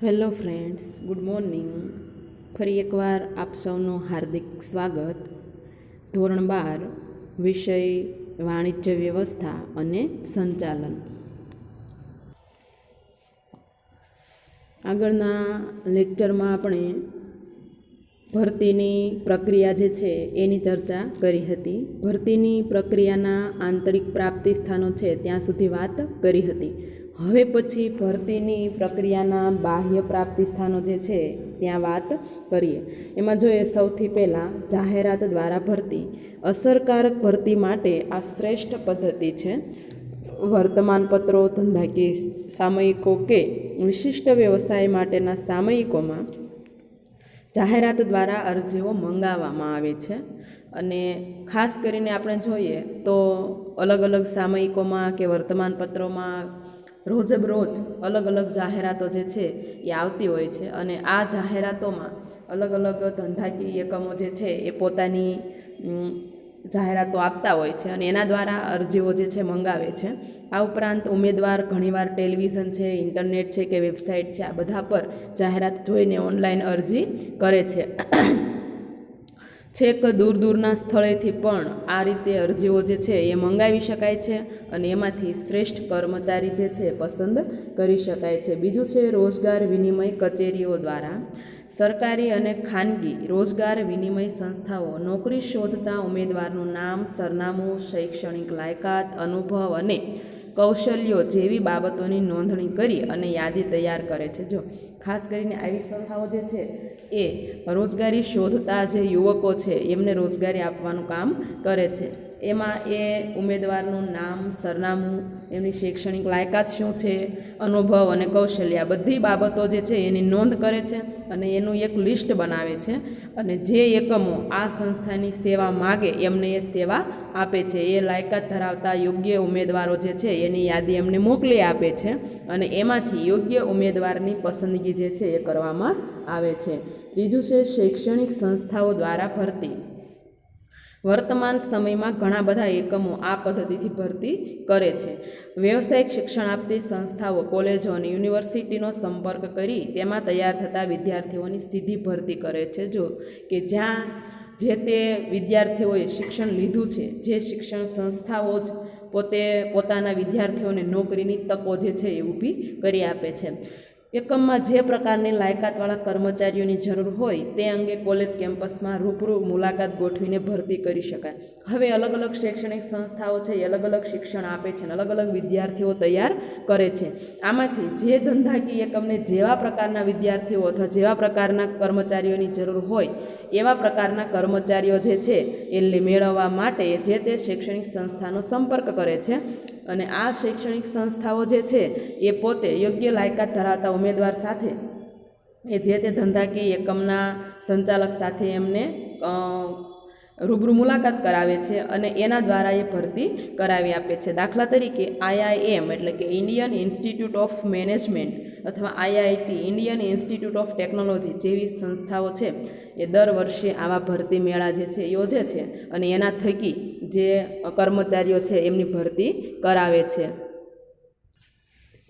Hello friends, good morning. ફરી એકવાર આપ સૌનું હાર્દિક સ્વાગત. ધોરણ 12 વિષય વાણિજ્ય વ્યવસ્થા અને સંચાલન. આગળના લેક્ચરમાં આપણે ભરતીની પ્રક્રિયા જે છે એની ચર્ચા કરી હતી. ભરતીની પ્રક્રિયાના આંતરિક પ્રાપ્તિ સ્થાનો છે ત્યાં સુધી વાત કરી હતી. હવે પછી ભરતીની પ્રક્રિયાના બાહ્ય પ્રાપ્તિ સ્થાનો જે છે ત્યાં વાત કરીએ. એમાં જોઈએ સૌથી પહેલાં જાહેરાત દ્વારા ભરતી. અસરકારક ભરતી માટે આ શ્રેષ્ઠ પદ્ધતિ છે. વર્તમાનપત્રો, ધંધાકીય સામયિકો કે વિશિષ્ટ વ્યવસાય માટેના સામયિકોમાં જાહેરાત દ્વારા અરજીઓ મંગાવવામાં આવે છે. અને ખાસ કરીને આપણે જોઈએ તો અલગ અલગ સામયિકોમાં કે વર્તમાનપત્રોમાં રોજબરોજ અલગ અલગ જાહેરાતો જે છે એ આવતી હોય છે. અને આ જાહેરાતોમાં અલગ અલગ ધંધાકીય એકમો જે છે એ પોતાની જાહેરાતો આપતા હોય છે અને એના દ્વારા અરજીઓ જે છે મંગાવે છે. આ ઉપરાંત ઉમેદવાર ઘણીવાર ટેલિવિઝન છે, ઇન્ટરનેટ છે કે વેબસાઇટ છે, આ બધા પર જાહેરાત જોઈને ઓનલાઈન અરજી કરે છે. છેક દૂર દૂરના સ્થળેથી પણ આ રીતે અરજીઓ જે છે એ મંગાવી શકાય છે અને એમાંથી શ્રેષ્ઠ કર્મચારી જે છે પસંદ કરી શકાય છે. બીજું છે રોજગાર વિનિમય કચેરીઓ દ્વારા. સરકારી અને ખાનગી રોજગાર વિનિમય સંસ્થાઓ નોકરી શોધતા ઉમેદવારનું નામ, સરનામું, શૈક્ષણિક લાયકાત, અનુભવ અને કૌશલ્યો જેવી બાબતોની નોંધણી કરી અને યાદી તૈયાર કરે છે. જો ખાસ કરીને આવી સંસ્થાઓ જે છે એ રોજગારી શોધતા જે યુવકો છે એમને રોજગારી આપવાનું કામ કરે છે. એમાં એ ઉમેદવારનું નામ, સરનામું, એમની શૈક્ષણિક લાયકાત શું છે, અનુભવ અને કૌશલ્ય, આ બધી બાબતો જે છે એની નોંધ કરે છે અને એનું એક લિસ્ટ બનાવે છે. અને જે એકમો આ સંસ્થાની સેવા માગે એમને એ સેવા આપે છે. એ લાયકાત ધરાવતા યોગ્ય ઉમેદવારો જે છે એની યાદી એમને મોકલી આપે છે અને એમાંથી યોગ્ય ઉમેદવારની પસંદગી જે છે એ કરવામાં આવે છે. ત્રીજું છે શૈક્ષણિક સંસ્થાઓ દ્વારા ભરતી. વર્તમાન સમયમાં ઘણા બધા એકમો આ પદ્ધતિથી ભરતી કરે છે. વ્યવસાયિક શિક્ષણ આપતી સંસ્થાઓ કોલેજો અને યુનિવર્સિટીનો સંપર્ક કરી તેમાં તૈયાર થતા વિદ્યાર્થીઓની સીધી ભરતી કરે છે. જો કે જ્યાં જે તે વિદ્યાર્થીઓએ શિક્ષણ લીધું છે, જે શિક્ષણ સંસ્થાઓ જ પોતાના વિદ્યાર્થીઓને નોકરીની તકો જે છે એ ઊભી કરી આપે છે. એકમમાં જે પ્રકારની લાયકાતવાળા કર્મચારીઓની જરૂર હોય તે અંગે કોલેજ કેમ્પસમાં રૂબરૂ મુલાકાત ગોઠવીને ભરતી કરી શકાય. હવે અલગ અલગ શૈક્ષણિક સંસ્થાઓ છે એ અલગ અલગ શિક્ષણ આપે છે અને અલગ અલગ વિદ્યાર્થીઓ તૈયાર કરે છે. આમાંથી જે ધંધાકીય એકમને જેવા પ્રકારના વિદ્યાર્થીઓ અથવા જેવા પ્રકારના કર્મચારીઓની જરૂર હોય એવા પ્રકારના કર્મચારીઓ જે છે એ મેળવવા માટે જે તે શૈક્ષણિક સંસ્થાનો સંપર્ક કરે છે. અને આ શૈક્ષણિક સંસ્થાઓ જે છે એ પોતે યોગ્ય લાયકાત ધરાવતા ઉમેદવાર સાથે એ જે તે ધંધાકીય એકમના સંચાલક સાથે એમને રૂબરૂ મુલાકાત કરાવે છે અને એના દ્વારા એ ભરતી કરાવી આપે છે. દાખલા તરીકે IIM એટલે કે ઇન્ડિયન ઇન્સ્ટિટ્યૂટ ઓફ મેનેજમેન્ટ અથવા IIT Indian institute of technology જેવી સંસ્થાઓ છે એ દર વર્ષે આવા ભરતી મેળા જે છે યોજે છે અને એના થકી જે કર્મચારીઓ છે એમની ભરતી કરાવે છે.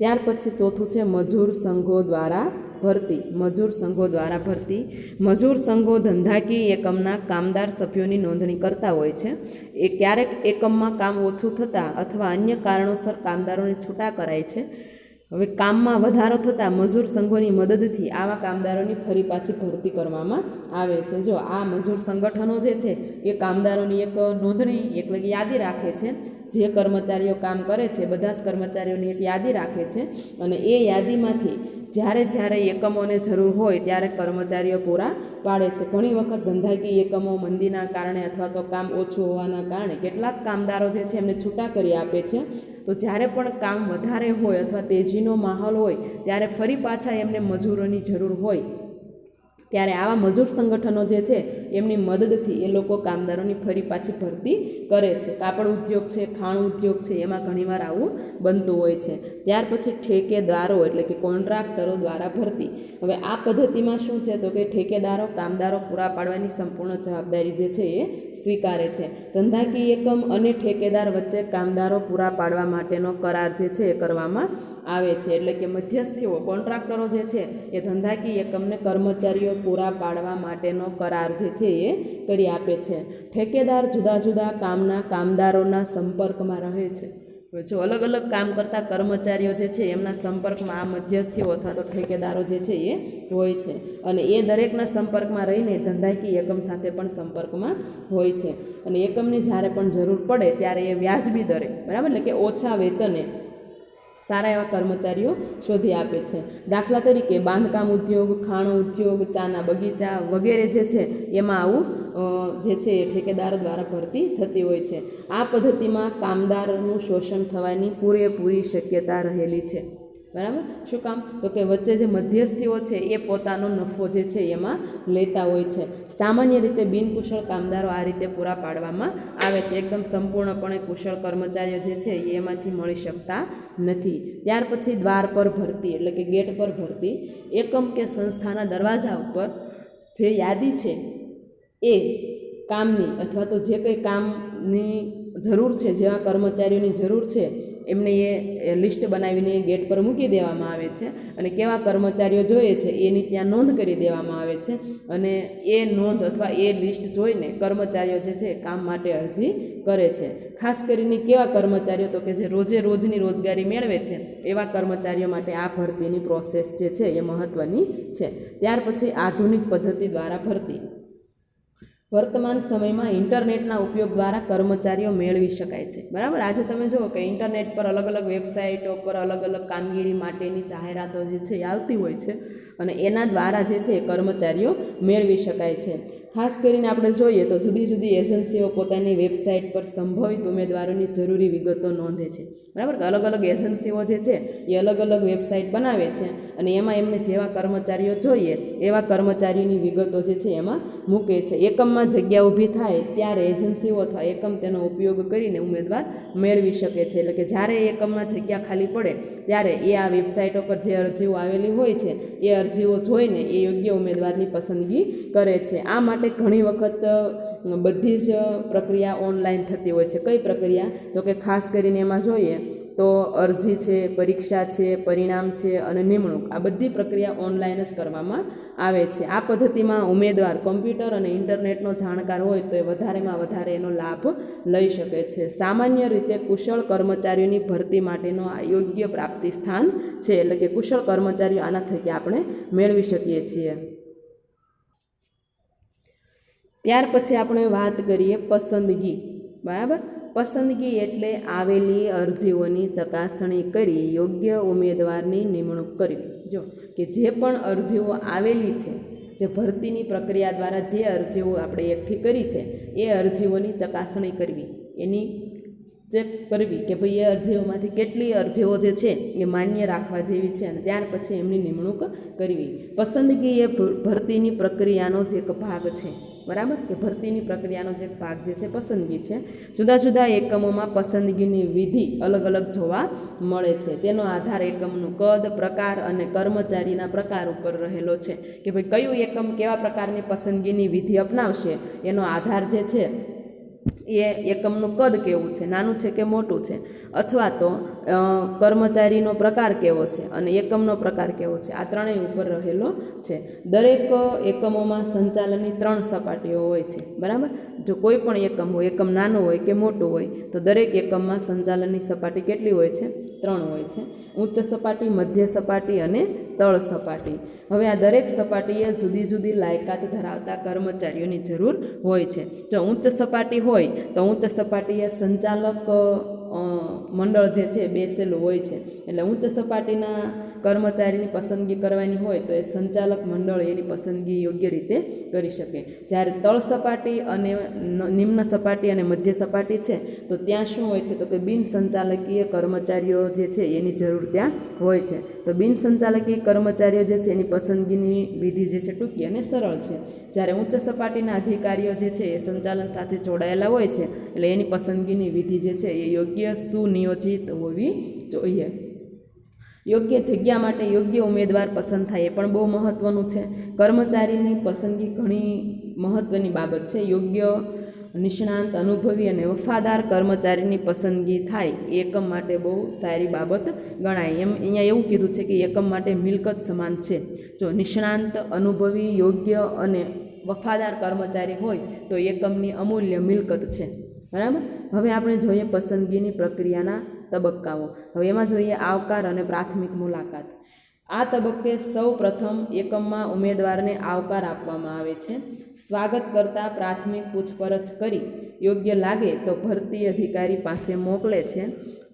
ત્યાર પછી ચોથું છે મજૂર સંઘો દ્વારા ભરતી. મજૂર સંઘો દ્વારા ભરતી. મજૂર સંઘો ધંધાકીય એકમના કામદાર સભ્યોની નોંધણી કરતા હોય છે. એ ક્યારેક એકમમાં કામ ઓછું થતાં અથવા અન્ય કારણોસર કામદારોને છૂટા કરાય છે. હવે કામમાં વધારો થતાં મજૂર સંઘોની મદદથી આવા કામદારોની ફરી પાછી ભરતી કરવામાં આવે છે. જો આ મજૂર સંગઠનો જે છે એ કામદારોની એક નોંધણી એટલે કે યાદી રાખે છે. જે કર્મચારીઓ કામ કરે છે બધા જ કર્મચારીઓની એક યાદી રાખે છે અને એ યાદીમાંથી જ્યારે જ્યારે એકમોને જરૂર હોય ત્યારે કર્મચારીઓ પૂરા પાડે છે. ઘણી વખત ધંધાકીય એકમો મંદીના કારણે અથવા તો કામ ઓછું હોવાના કારણે કેટલાક કામદારો જે છે એમને છૂટા કરી આપે છે. તો જ્યારે પણ કામ વધારે હોય અથવા તેજીનો માહોલ હોય ત્યારે ફરી પાછા એમને મજૂરોની જરૂર હોય ત્યારે આવા મજૂર સંગઠનો જે છે એમની મદદથી એ લોકો કામદારોની ફરી પાછી ભરતી કરે છે. કાપડ ઉદ્યોગ છે, ખાણ ઉદ્યોગ છે, એમાં ઘણીવાર આવું બનતું હોય છે. ત્યાર પછી ઠેકેદારો એટલે કે કોન્ટ્રાક્ટરો દ્વારા ભરતી. હવે આ પદ્ધતિમાં શું છે તો કે ઠેકેદારો કામદારો પૂરા પાડવાની સંપૂર્ણ જવાબદારી જે છે એ સ્વીકારે છે. ધંધાકીય એકમ અને ઠેકેદાર વચ્ચે કામદારો પૂરા પાડવા માટેનો કરાર જે છે એ કરવામાં આવે છે. એટલે કે મધ્યસ્થીઓ કોન્ટ્રાક્ટરો જે છે એ ધંધાકીય એકમને કર્મચારીઓ પૂરા પાડવા માટેનો કરાર જે છે એ કરી આપે છે. ઠેકેદાર જુદા જુદા કામના કામદારોના સંપર્કમાં રહે છે. જો અલગ અલગ કામ કરતા કર્મચારીઓ જે છે એમના સંપર્કમાં આ મધ્યસ્થીઓ અથવા તો ઠેકેદારો જે છે એ હોય છે, અને એ દરેકના સંપર્કમાં રહીને ધંધાકીય એકમ સાથે પણ સંપર્કમાં હોય છે. અને એકમની જ્યારે પણ જરૂર પડે ત્યારે એ વ્યાજબી દરે, બરાબર, એટલે કે ઓછા વેતને સારા એવા કર્મચારીઓ શોધી આપે છે. દાખલા તરીકે બાંધકામ ઉદ્યોગ, ખાણ ઉદ્યોગ, ચાના બગીચા વગેરે જે છે એમાં આવું જે છે એ ઠેકેદારો દ્વારા ભરતી થતી હોય છે. આ પદ્ધતિમાં કામદારોનું શોષણ થવાની પૂરેપૂરી શક્યતા રહેલી છે. બરાબર, શું કામ તો કે વચ્ચે જે મધ્યસ્થીઓ છે એ પોતાનો નફો જે છે એમાં લેતા હોય છે. સામાન્ય રીતે બિનકુશળ કામદારો આ રીતે પૂરા પાડવામાં આવે છે. એકદમ સંપૂર્ણપણે કુશળ કર્મચારીઓ જે છે એ એમાંથી મળી શકતા નથી. ત્યાર પછી દ્વાર પર ભરતી એટલે કે ગેટ પર ભરતી. એકમ કે સંસ્થાના દરવાજા ઉપર જે યાદી છે એ કામની અથવા તો જે કંઈ કામની જરૂર છે, જેવા કર્મચારીઓની જરૂર છે એમને એ લિસ્ટ બનાવીને ગેટ પર મૂકી દેવામાં આવે છે, અને કેવા કર્મચારીઓ જોઈએ છે એની ત્યાં નોંધ કરી દેવામાં આવે છે. અને એ નોંધ અથવા એ લિસ્ટ જોઈને કર્મચારીઓ જે છે કામ માટે અરજી કરે છે. ખાસ કરીને કેવા કર્મચારીઓ તો કે જે રોજે રોજની રોજગારી મેળવે છે એવા કર્મચારીઓ માટે આ ભરતીની પ્રોસેસ જે છે એ મહત્ત્વની છે. ત્યાર પછી આધુનિક પદ્ધતિ દ્વારા ભરતી. વર્તમાન સમયમાં ઇન્ટરનેટના ઉપયોગ દ્વારા કર્મચારીઓ મેળવી શકાય છે. બરાબર, આજે તમે જુઓ કે ઇન્ટરનેટ પર અલગ અલગ વેબસાઇટો પર અલગ અલગ કામગીરી માટેની જાહેરાતો જે છે એ આવતી હોય છે, અને એના દ્વારા જે છે એ કર્મચારીઓ મેળવી શકાય છે. ખાસ કરીને આપણે જોઈએ તો જુદી જુદી એજન્સીઓ પોતાની વેબસાઇટ પર સંભવિત ઉમેદવારોની જરૂરી વિગતો નોંધે છે. બરાબર, કે અલગ અલગ એજન્સીઓ જે છે એ અલગ અલગ વેબસાઇટ બનાવે છે, અને એમાં એમને જેવા કર્મચારીઓ જોઈએ એવા કર્મચારીની વિગતો જે છે એમાં મૂકે છે. એકમમાં જગ્યા ઊભી થાય ત્યારે એજન્સીઓ અથવા એકમ તેનો ઉપયોગ કરીને ઉમેદવાર મેળવી શકે છે. એટલે કે જ્યારે એકમમાં જગ્યા ખાલી પડે ત્યારે એ આ વેબસાઇટો પર જે અરજીઓ આવેલી હોય છે એ અરજીઓ જોઈને એ યોગ્ય ઉમેદવારની પસંદગી કરે છે. આ માટે ઘણી વખત બધી જ પ્રક્રિયા ઓનલાઈન થતી હોય છે. કઈ પ્રક્રિયા તો કે ખાસ કરીને એમાં જોઈએ તો અરજી છે, પરીક્ષા છે, પરિણામ છે અને નિમણૂક, આ બધી પ્રક્રિયા ઓનલાઈન જ કરવામાં આવે છે. આ પદ્ધતિમાં ઉમેદવાર કમ્પ્યુટર અને ઇન્ટરનેટનો જાણકાર હોય તો એ વધારેમાં વધારે એનો લાભ લઈ શકે છે. સામાન્ય રીતે કુશળ કર્મચારીઓની ભરતી માટેનો આ યોગ્ય પ્રાપ્તિ સ્થાન છે. એટલે કે કુશળ કર્મચારીઓ આના થકી આપણે મેળવી શકીએ છીએ. ત્યાર પછી આપણે વાત કરીએ પસંદગી. બરાબર, પસંદગી એટલે આવેલી અરજીઓની ચકાસણી કરી યોગ્ય ઉમેદવારની નિમણૂક કરવી. જો કે જે પણ અરજીઓ આવેલી છે, જે ભરતીની પ્રક્રિયા દ્વારા જે અરજીઓ આપણે એકઠી કરી છે એ અરજીઓની ચકાસણી કરવી, એની ચેક કરવી કે ભાઈ એ અરજીઓમાંથી કેટલી અરજીઓ જે છે એ માન્ય રાખવા જેવી છે, અને ત્યાર પછી એમની નિમણૂક કરવી. પસંદગી એ ભરતીની પ્રક્રિયાનો જ એક ભાગ છે. બરાબર, કે ભરતીની પ્રક્રિયાનો જે ભાગ જે છે પસંદગી છે. જુદા જુદા એકમોમાં પસંદગીની વિધિ અલગ અલગ જોવા મળે છે. તેનો આધાર એકમનું કદ, પ્રકાર અને કર્મચારીના પ્રકાર ઉપર રહેલો છે. કે ભાઈ કયું એકમ કેવા પ્રકારની પસંદગીની વિધિ અપનાવશે એનો આધાર જે છે એ એકમનું કદ કેવું છે, નાનું છે કે મોટું છે, અથવા તો કર્મચારીનો પ્રકાર કેવો છે અને એકમનો પ્રકાર કેવો છે, આ ત્રણેય ઉપર રહેલો છે. દરેક એકમોમાં સંચાલનની 3 સપાટીઓ હોય છે. બરાબર, જો કોઈ પણ એકમ હોય, એકમ નાનું હોય કે મોટું હોય, તો દરેક એકમમાં સંચાલનની સપાટી કેટલી હોય છે? 3 હોય છે. ઉચ્ચ સપાટી, મધ્ય સપાટી અને તળ સપાટી. હવે આ દરેક સપાટીએ જુદી જુદી લાયકાત ધરાવતા કર્મચારીઓની જરૂર હોય છે. જો ઉચ્ચ સપાટી હોય તો ઉચ્ચ સપાટીએ સંચાલક મંડળ જે છે બેસેલું હોય છે. એટલે ઉચ્ચ સપાટીના કર્મચારીની પસંદગી કરવાની હોય તો એ સંચાલક મંડળ એની પસંદગી યોગ્ય રીતે કરી શકે. જ્યારે તળ સપાટી અને નિમ્ન સપાટી અને મધ્ય સપાટી છે તો ત્યાં શું હોય છે તો કે બિન સંચાલકીય કર્મચારીઓ જે છે એની જરૂર ત્યાં હોય છે. તો બિન સંચાલકીય કર્મચારીઓ જે છે એની પસંદગીની વિધિ જે છે ટૂંકી અને સરળ છે. જ્યારે ઉચ્ચ સપાટીના અધિકારીઓ જે છે એ સંચાલન સાથે જોડાયેલા હોય છે એટલે એની પસંદગીની વિધિ જે છે એ યોગ્ય સુનિયોજિત હોવી જોઈએ. યોગ્ય જગ્યા માટે યોગ્ય ઉમેદવાર પસંદ થાય એ પણ બહુ મહત્ત્વનું છે. કર્મચારીની પસંદગી ઘણી મહત્ત્વની બાબત છે. યોગ્ય નિષ્ણાંત અનુભવી અને વફાદાર કર્મચારીની પસંદગી થાય એ એકમ માટે બહુ સારી બાબત ગણાય. અહીંયા એવું કીધું છે કે એકમ માટે મિલકત સમાન છે. જો નિષ્ણાંત અનુભવી યોગ્ય અને વફાદાર કર્મચારી હોય તો એકમની અમૂલ્ય મિલકત છે. બરાબર. હવે આપણે જોઈએ પસંદગીની પ્રક્રિયાના તબક્કાઓ. હવે એમાં જોઈએ આવકાર અને પ્રાથમિક મુલાકાત. આ તબક્કે સૌ પ્રથમ એકમમાં ઉમેદવારને આવકાર આપવામાં આવે છે. સ્વાગત કરતાં પ્રાથમિક પૂછપરછ કરી યોગ્ય લાગે તો ભરતી અધિકારી પાસે મોકલે છે.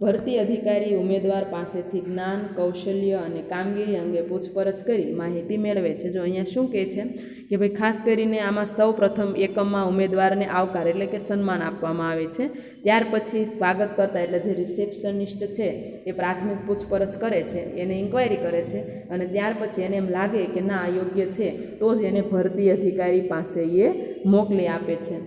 ભરતી અધિકારી ઉમેદવાર પાસેથી જ્ઞાન, કૌશલ્ય અને કામગીરી અંગે પૂછપરછ કરી માહિતી મેળવે છે. જો અહીંયા શું કહે છે કે ભાઈ ખાસ કરીને આમાં સૌ પ્રથમ એકમમાં ઉમેદવારને આવકાર એટલે કે સન્માન આપવામાં આવે છે. ત્યાર પછી સ્વાગત કરતા એટલે જે રિસેપ્શનિસ્ટ છે એ પ્રાથમિક પૂછપરછ કરે છે, એને ઇન્ક્વાયરી કરે છે અને ત્યાર પછી એને એમ લાગે કે ના યોગ્ય છે તો જ એને ભરતી અધિકારી પાસે એ મોકલી આપે છે.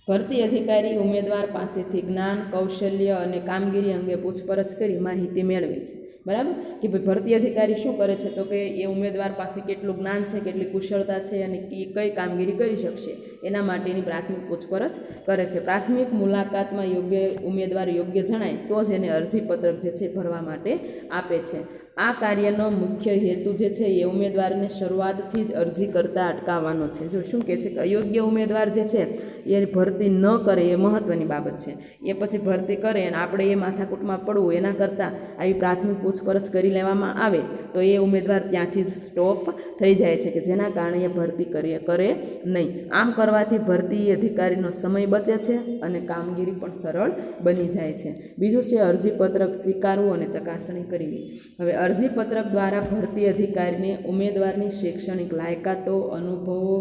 ભરતી અધિકારી ઉમેદવાર પાસેથી જ્ઞાન, કૌશલ્ય અને કામગીરી અંગે પૂછપરછ કરી માહિતી મેળવે છે. બરાબર કે ભાઈ ભરતી અધિકારી શું કરે છે તો કે એ ઉમેદવાર પાસે કેટલું જ્ઞાન છે, કેટલી કુશળતા છે અને કઈ કામગીરી કરી શકશે એના માટેની પ્રાથમિક પૂછપરછ કરે છે. પ્રાથમિક મુલાકાતમાં યોગ્ય ઉમેદવાર યોગ્ય જણાય તો જ એને અરજીપત્રક જે છે ભરવા માટે આપે છે. આ કાર્યનો મુખ્ય હેતુ જે છે એ ઉમેદવારને શરૂઆતથી જ અરજી કરતાં અટકાવવાનો છે. જો શું કહે છે કે અયોગ્ય ઉમેદવાર જે છે એ ભરતી ન કરે એ મહત્ત્વની બાબત છે. એ પછી ભરતી કરે અને આપણે એ માથાકૂટમાં પડવું એના કરતાં આવી પ્રાથમિક પૂછપરછ કરી લેવામાં આવે તો એ ઉમેદવાર ત્યાંથી જ સ્ટોપ થઈ જાય છે કે જેના કારણે એ ભરતી કરે નહીં. આમ કરવાથી ભરતી અધિકારીનો સમય બચે છે અને કામગીરી પણ સરળ બની જાય છે. બીજું છે અરજીપત્રક સ્વીકારવું અને ચકાસણી કરવી. હવે અરજીપત્રક દ્વારા ભરતી અધિકારીને ઉમેદવારની શૈક્ષણિક લાયકાતો, અનુભવો,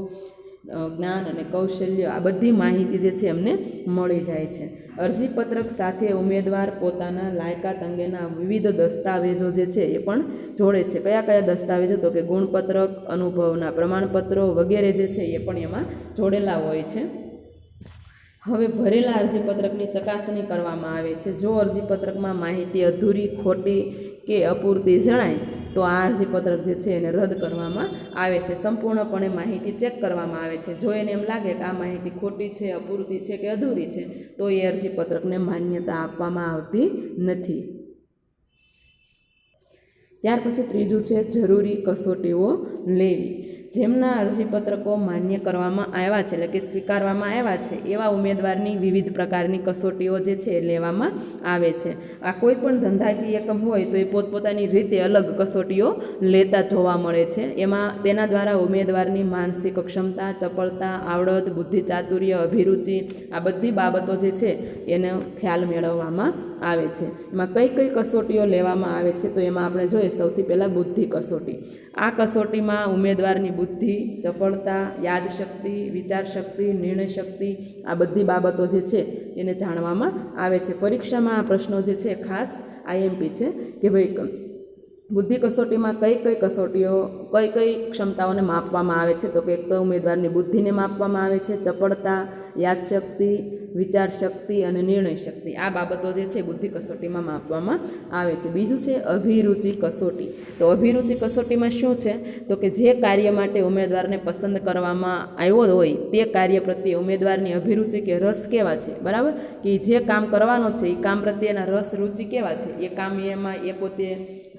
જ્ઞાન અને કૌશલ્ય આ બધી માહિતી જે છે એમને મળી જાય છે. અરજીપત્રક સાથે ઉમેદવાર પોતાના લાયકાત અંગેના વિવિધ દસ્તાવેજો જે છે એ પણ જોડે છે. કયા કયા દસ્તાવેજો તો કે ગુણપત્રક, અનુભવના પ્રમાણપત્રો વગેરે જે છે એ પણ એમાં જોડેલા હોય છે. હવે ભરેલા અરજીપત્રકની ચકાસણી કરવામાં આવે છે. જો અરજીપત્રકમાં માહિતી અધૂરી, ખોટી કે અપૂરતી જણાય તો આ અરજીપત્રક જે છે એને રદ કરવામાં આવે છે. સંપૂર્ણપણે માહિતી ચેક કરવામાં આવે છે. જો એને એમ લાગે કે આ માહિતી ખોટી છે, અપૂરતી છે કે અધૂરી છે તો એ અરજીપત્રકને માન્યતા આપવામાં આવતી નથી. ત્યાર પછી ત્રીજું છે જરૂરી કસોટીઓ લેવી. જેમના અરજીપત્રકો માન્ય કરવામાં આવ્યા છે એટલે કે સ્વીકારવામાં આવ્યા છે એવા ઉમેદવારની વિવિધ પ્રકારની કસોટીઓ જે છે એ લેવામાં આવે છે. આ કોઈ પણ ધંધાકીય એકમ હોય તો એ પોતપોતાની રીતે અલગ કસોટીઓ લેતા જોવા મળે છે. એમાં તેના દ્વારા ઉમેદવારની માનસિક ક્ષમતા, ચપળતા, આવડત, બુદ્ધિ ચાતુર્ય, અભિરુચિ આ બધી બાબતો જે છે એનો ખ્યાલ મેળવવામાં આવે છે. એમાં કઈ કઈ કસોટીઓ લેવામાં આવે છે તો એમાં આપણે જોઈએ સૌથી પહેલાં બુદ્ધિ કસોટી. આ કસોટીમાં ઉમેદવારની બુદ્ધિ, ચપળતા, યાદશક્તિ, વિચારશક્તિ, નિર્ણય શક્તિ આ બધી બાબતો જે છે એને જાણવામાં આવે છે. પરીક્ષામાં આ પ્રશ્નો જે છે ખાસ આઈએમપી છે કે ભાઈ બુદ્ધિ કસોટીમાં કઈ કઈ કસોટીઓ કઈ ક્ષમતાઓને માપવામાં આવે છે તો કે એક તો ઉમેદવારની બુદ્ધિને માપવામાં આવે છે, ચપળતા, યાદશક્તિ, વિચારશક્તિ અને નિર્ણય શક્તિ આ બાબતો જે છે બુદ્ધિ કસોટીમાં માપવામાં આવે છે. બીજું છે અભિરુચિ કસોટી. તો અભિરુચિ કસોટીમાં શું છે તો કે જે કાર્ય માટે ઉમેદવારને પસંદ કરવામાં આવ્યો હોય તે કાર્ય પ્રત્યે ઉમેદવારની અભિરુચિ કે રસ કેવા છે. બરાબર કે જે કામ કરવાનો છે એ કામ પ્રત્યેના રસ, રુચિ કેવા છે, એ કામ એમાં એ પોતે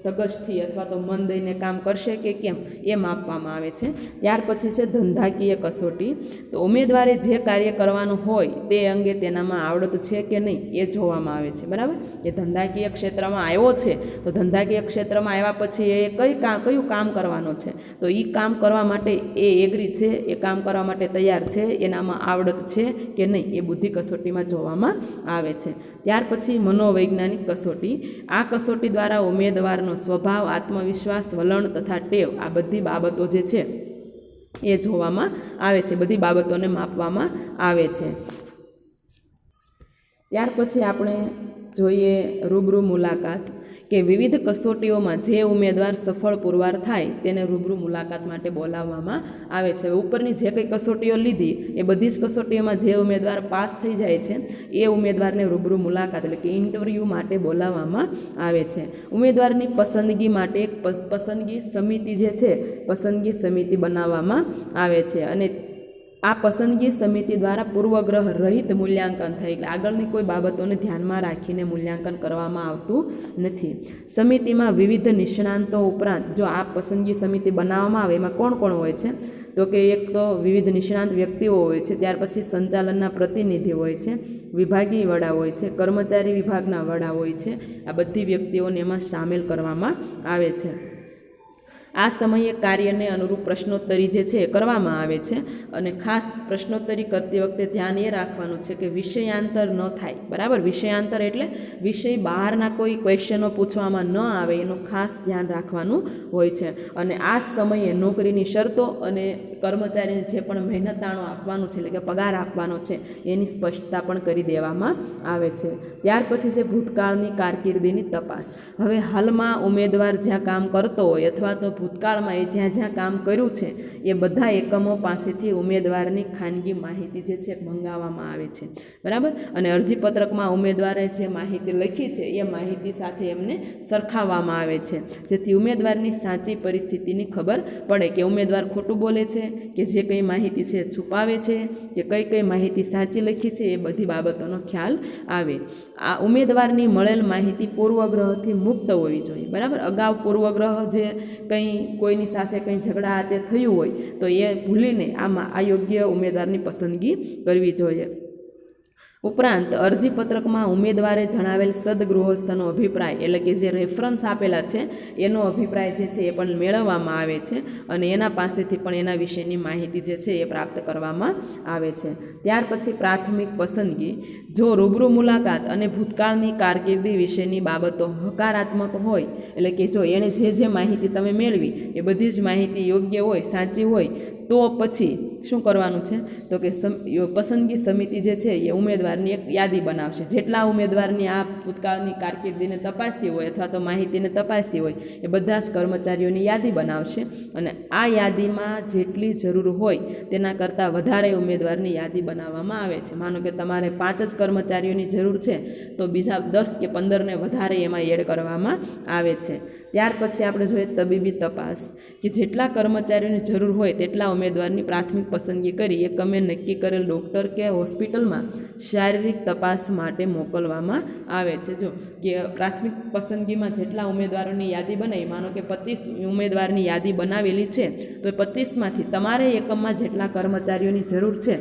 ધગશથી અથવા તો મન દઈને કામ કરશે કે કેમ એ માપવામાં આવે છે. ત્યાર પછી છે ધંધાકીય કસોટી. તો ઉમેદવારે જે કાર્ય કરવાનું હોય તે અંગે તેનામાં આવડત છે કે નહીં એ જોવામાં આવે છે. બરાબર, એ ધંધાકીય ક્ષેત્રમાં આવ્યો છે તો ધંધાકીય ક્ષેત્રમાં આવ્યા પછી એ કયું કામ કરવાનું છે, તો એ કામ કરવા માટે એ એગ્રી છે, એ કામ કરવા માટે તૈયાર છે, એનામાં આવડત છે કે નહીં એ બુદ્ધિ કસોટીમાં જોવામાં આવે છે. ત્યાર પછી મનોવૈજ્ઞાનિક કસોટી. આ કસોટી દ્વારા ઉમેદવારનો સ્વભાવ, આત્મવિશ્વાસ, વલણ તથા ટેવ આ બધી બાબતો જે છે એ જોવામાં આવે છે, બધી બાબતોને માપવામાં આવે છે. ત્યાર પછી આપણે જોઈએ રૂબરૂ મુલાકાત, કે વિવિધ કસોટીઓમાં જે ઉમેદવાર સફળ પુરવાર થાય તેને રૂબરૂ મુલાકાત માટે બોલાવવામાં આવે છે. ઉપરની જે કંઈ કસોટીઓ લીધી એ બધી જ કસોટીઓમાં જે ઉમેદવાર પાસ થઈ જાય છે એ ઉમેદવારને રૂબરૂ મુલાકાત એટલે કે ઇન્ટરવ્યૂ માટે બોલાવવામાં આવે છે. ઉમેદવારની પસંદગી માટે એક પસંદગી સમિતિ જે છે પસંદગી સમિતિ બનાવવામાં આવે છે અને આ પસંદગી સમિતિ દ્વારા પૂર્વગ્રહ રહિત મૂલ્યાંકન થાય, એટલે આગળની કોઈ બાબતોને ધ્યાનમાં રાખીને મૂલ્યાંકન કરવામાં આવતું નથી. સમિતિમાં વિવિધ નિષ્ણાંતો ઉપરાંત જો આ પસંદગી સમિતિ બનાવવામાં આવે એમાં કોણ કોણ હોય છે, તો કે એક તો વિવિધ નિષ્ણાંત વ્યક્તિઓ હોય છે, ત્યાર પછી સંચાલનના પ્રતિનિધિ હોય છે, વિભાગીય વડા હોય છે, કર્મચારી વિભાગના વડા હોય છે. આ બધી વ્યક્તિઓને એમાં સામેલ કરવામાં આવે છે. આ સમયે કાર્યને અનુરૂપ પ્રશ્નોત્તરી જે છે એ કરવામાં આવે છે અને ખાસ પ્રશ્નોત્તરી કરતી વખતે ધ્યાન એ રાખવાનું છે કે વિષયાંતર ન થાય. બરાબર, વિષયાંતર એટલે વિષય બહારના કોઈ ક્વેશ્ચનો પૂછવામાં ન આવે એનું ખાસ ધ્યાન રાખવાનું હોય છે. અને આ સમયે નોકરીની શરતો અને કર્મચારીને જે પણ મહેનતાણું આપવાનું છે એટલે કે પગાર આપવાનો છે એની સ્પષ્ટતા પણ કરી દેવામાં આવે છે. ત્યાર પછી છે ભૂતકાળની કારકિર્દીની તપાસ. હવે હાલમાં ઉમેદવાર જ્યાં કામ કરતો હોય અથવા તો ભૂતકાળમાં એ જ્યાં જ્યાં કામ કર્યું છે એ બધા એકમો પાસેથી ઉમેદવારની ખાનગી માહિતી જે છે મંગાવવામાં આવે છે. બરાબર, અને અરજીપત્રકમાં ઉમેદવારે જે માહિતી લખી છે એ માહિતી સાથે એમને સરખાવવામાં આવે છે, જેથી ઉમેદવારની સાચી પરિસ્થિતિની ખબર પડે કે ઉમેદવાર ખોટું બોલે છે કે જે કંઈ માહિતી છે છુપાવે છે કે કઈ કઈ માહિતી સાચી લખી છે એ બધી બાબતોનો ખ્યાલ આવે. આ ઉમેદવારની મળેલ માહિતી પૂર્વગ્રહથી મુક્ત હોવી જોઈએ. બરાબર, અગાઉ પૂર્વગ્રહ જે કંઈ કોઈની સાથે કંઈ ઝઘડા હાથે થયું હોય તો એ ભૂલીને આમાં આ યોગ્ય ઉમેદવારની પસંદગી કરવી જોઈએ. ઉપરાંત અરજીપત્રકમાં ઉમેદવારે જણાવેલ સદગૃહસ્થનો અભિપ્રાય એટલે કે જે રેફરન્સ આપેલા છે એનો અભિપ્રાય જે છે એ પણ મેળવવામાં આવે છે અને એના પાસેથી પણ એના વિશેની માહિતી જે છે એ પ્રાપ્ત કરવામાં આવે છે. ત્યાર પછી પ્રાથમિક પસંદગી. જો રૂબરૂ મુલાકાત અને ભૂતકાળની કારકિર્દી વિશેની બાબતો હકારાત્મક હોય એટલે કે જો એણે જે માહિતી તમે મેળવી એ બધી જ માહિતી યોગ્ય હોય, સાચી હોય, તો પછી શું કરવાનું છે, તો કે પસંદગી સમિતિ જે છે એ ઉમેદવારની એક યાદી બનાવશે. જેટલા ઉમેદવારની આ ભૂતકાળની કારકિર્દીને તપાસી હોય અથવા તો માહિતીને તપાસી હોય એ બધા જ કર્મચારીઓની યાદી બનાવશે અને આ યાદીમાં જેટલી જરૂર હોય તેના કરતાં વધારે ઉમેદવારની યાદી બનાવવામાં આવે છે. માનો કે તમારે 5 જ કર્મચારીઓની જરૂર છે તો બીજા 10 કે 15ને વધારે એમાં એડ કરવામાં આવે છે. ત્યાર પછી આપણે જોઈએ તબીબી તપાસ, કે જેટલા કર્મચારીઓની જરૂર હોય તેટલા ઉમેદવારની પ્રાથમિક પસંદગી કરી એકમે નક્કી કરેલ ડૉક્ટર કે હોસ્પિટલમાં શારીરિક તપાસ માટે મોકલવામાં આવે છે. જો કે પ્રાથમિક પસંદગીમાં જેટલા ઉમેદવારોની યાદી બનાવી, માનો કે 25 ઉમેદવારની યાદી બનાવેલી છે તો 25માંથી તમારે એકમમાં જેટલા કર્મચારીઓની જરૂર છે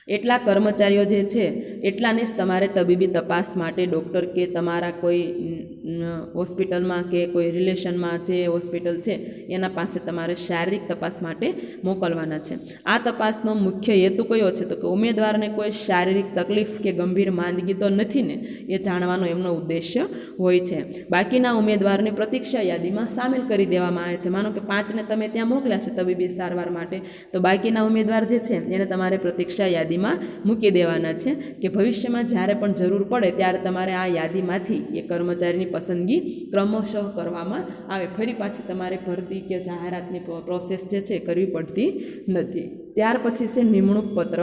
એટલા કર્મચારીઓ જે છે એટલાને જ તમારે તબીબી તપાસ માટે ડૉક્ટર કે તમારા કોઈ હોસ્પિટલમાં કે કોઈ રિલેશનમાં જે હોસ્પિટલ છે એના પાસે તમારે શારીરિક તપાસ માટે મોકલવાના છે. આ તપાસનો મુખ્ય હેતુ કયો છે, તો કે ઉમેદવારને કોઈ શારીરિક તકલીફ કે ગંભીર માંદગી તો નથી ને એ જાણવાનો એમનો ઉદ્દેશ્ય હોય છે. બાકીના ઉમેદવારને પ્રતીક્ષા યાદીમાં સામેલ કરી દેવામાં આવે છે. માનો કે 5ને તમે ત્યાં મોકલ્યા છે તબીબી સારવાર માટે, તો બાકીના ઉમેદવાર જે છે એને તમારે પ્રતીક્ષા યાદી મૂકી દેવાના છે કે ભવિષ્યમાં જ્યારે પણ જરૂર પડે ત્યારે તમારે આ યાદીમાંથી એ કર્મચારીની પસંદગી ક્રમશઃ કરવામાં આવે. ફરી પાછી તમારે ભરતી કે જાહેરાતની પ્રોસેસ જે છે કરવી પડતી નથી. ત્યાર પછી છે નિમણૂક પત્ર.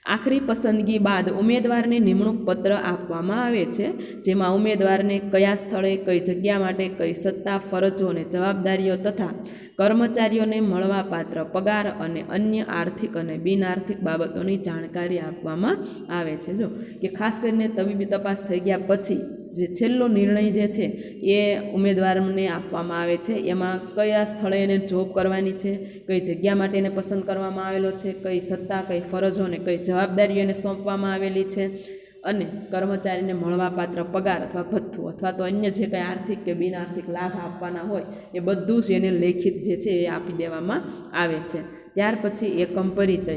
આખરી પસંદગી બાદ ઉમેદવારને નિમણૂક પત્ર આપવામાં આવે છે, જેમાં ઉમેદવારને કયા સ્થળે, કઈ જગ્યા માટે, કઈ સત્તા, ફરજો અને જવાબદારીઓ તથા કર્મચારીઓને મળવાપાત્ર પગાર અને અન્ય આર્થિક અને બિનઆર્થિક બાબતોની જાણકારી આપવામાં આવે છે. જો કે ખાસ કરીને તબીબી તપાસ થઈ ગયા પછી જે છેલ્લો નિર્ણય જે છે એ ઉમેદવારને આપવામાં આવે છે. એમાં કયા સ્થળે એને જોબ કરવાની છે, કઈ જગ્યા માટે એને પસંદ કરવામાં આવેલો છે, કઈ સત્તા, કઈ ફરજો અને કઈ જવાબદારીઓ એને સોંપવામાં આવેલી છે, અને કર્મચારીને મળવાપાત્ર પગાર અથવા ભથ્થું અથવા તો અન્ય જે કંઈ આર્થિક કે બિન આર્થિક લાભ આપવાના હોય એ બધું જ એને લેખિત જે છે એ આપી દેવામાં આવે છે. ત્યાર પછી એકમ પરિચય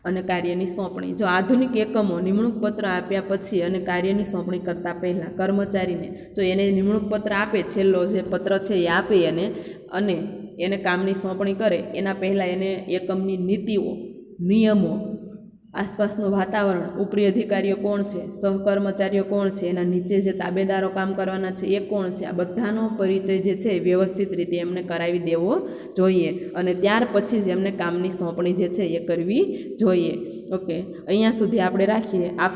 અને કાર્યની સોંપણી. જો આધુનિક એકમો નિમણૂક પત્ર આપ્યા પછી અને કાર્યની સોંપણી કરતાં પહેલાં કર્મચારીને જો એને નિમણૂક પત્ર આપે, છેલ્લો જે પત્ર છે એ આપે અને એને કામની સોંપણી કરે એના પહેલાં એને એકમની નીતિઓ, નિયમો, આસપાસનું વાતાવરણ, ઉપરી અધિકારીઓ કોણ છે, સહકર્મચારીઓ કોણ છે, એના નીચે જે તાબેદારો કામ કરવાના છે એ કોણ છે, આ બધાનો પરિચય જે છે વ્યવસ્થિત રીતે એમને કરાવી દેવો જોઈએ અને ત્યાર પછી જ એમને કામની સોંપણી જે છે એ કરવી જોઈએ. ઓકે, અહીંયા સુધી આપણે રાખીએ. આપ